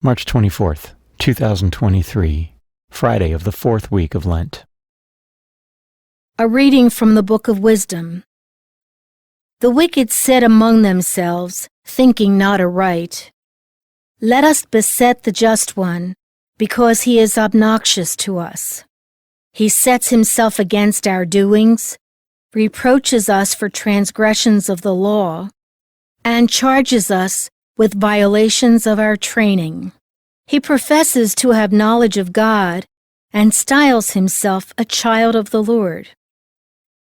March 24th, 2023, Friday of the fourth week of Lent. A reading from the Book of Wisdom. The wicked said among themselves, thinking not aright, "Let us beset the just one, because he is obnoxious to us. He sets himself against our doings, reproaches us for transgressions of the law, and charges us with violations of our training. He professes to have knowledge of God and styles himself a child of the Lord.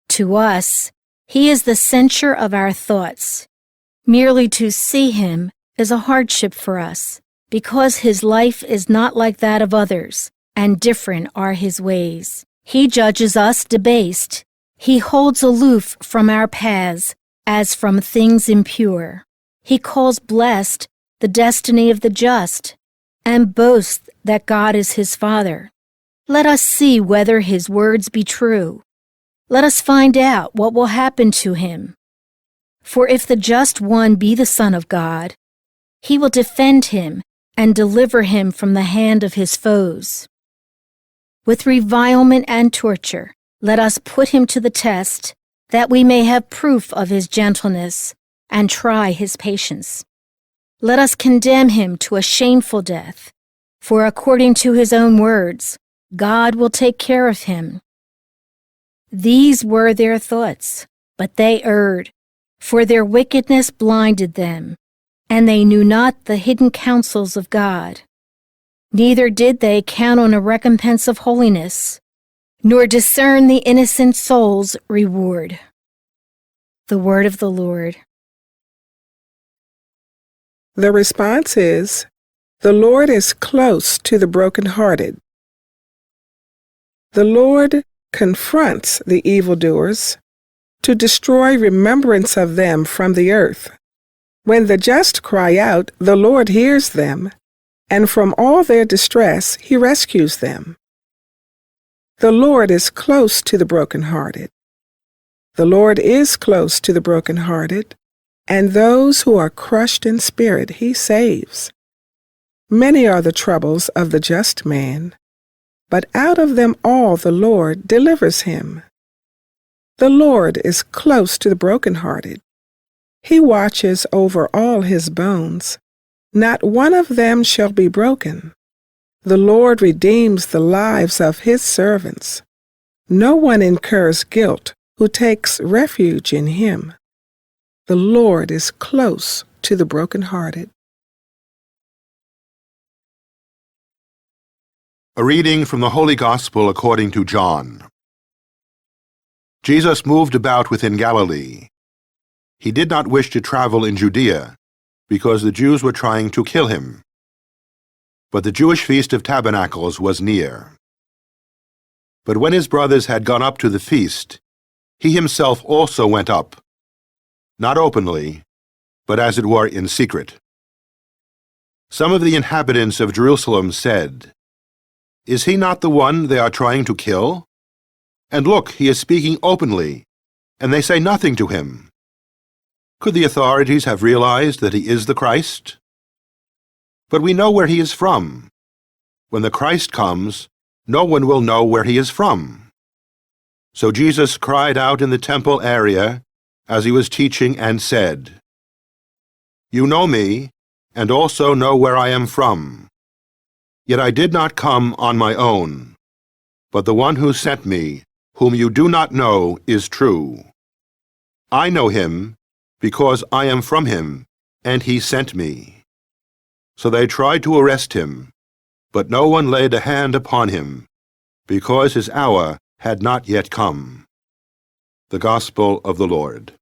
To us, he is the censure of our thoughts. Merely to see him is a hardship for us, because his life is not like that of others, and different are his ways. He judges us debased. He holds aloof from our paths as from things impure. He calls blessed the destiny of the just, and boasts that God is his Father. Let us see whether his words be true. Let us find out what will happen to him. For if the just one be the Son of God, he will defend him and deliver him from the hand of his foes. With revilement and torture, let us put him to the test, that we may have proof of his gentleness and try his patience. Let us condemn him to a shameful death, for according to his own words, God will take care of him." These were their thoughts, but they erred, for their wickedness blinded them, and they knew not the hidden counsels of God. Neither did they count on a recompense of holiness, nor discern the innocent soul's reward. The word of the Lord. The response is, "The Lord is close to the brokenhearted." The Lord confronts the evildoers to destroy remembrance of them from the earth. When the just cry out, the Lord hears them, and from all their distress he rescues them. The Lord is close to the brokenhearted. The Lord is close to the brokenhearted, and those who are crushed in spirit he saves. Many are the troubles of the just man, but out of them all the Lord delivers him. The Lord is close to the brokenhearted. He watches over all his bones. Not one of them shall be broken. The Lord redeems the lives of his servants. No one incurs guilt who takes refuge in him. The Lord is close to the brokenhearted. A reading from the Holy Gospel according to John. Jesus moved about within Galilee. He did not wish to travel in Judea, because the Jews were trying to kill him. But the Jewish Feast of Tabernacles was near. But when his brothers had gone up to the feast, he himself also went up, not openly, but as it were in secret. Some of the inhabitants of Jerusalem said, "Is he not the one they are trying to kill? And look, he is speaking openly, and they say nothing to him. Could the authorities have realized that he is the Christ? But we know where he is from. When the Christ comes, no one will know where he is from." So Jesus cried out in the temple area as he was teaching and said, "You know me, and also know where I am from. Yet I did not come on my own, but the one who sent me, whom you do not know, is true. I know him, because I am from him, and he sent me." So they tried to arrest him, but no one laid a hand upon him, because his hour had not yet come. The Gospel of the Lord.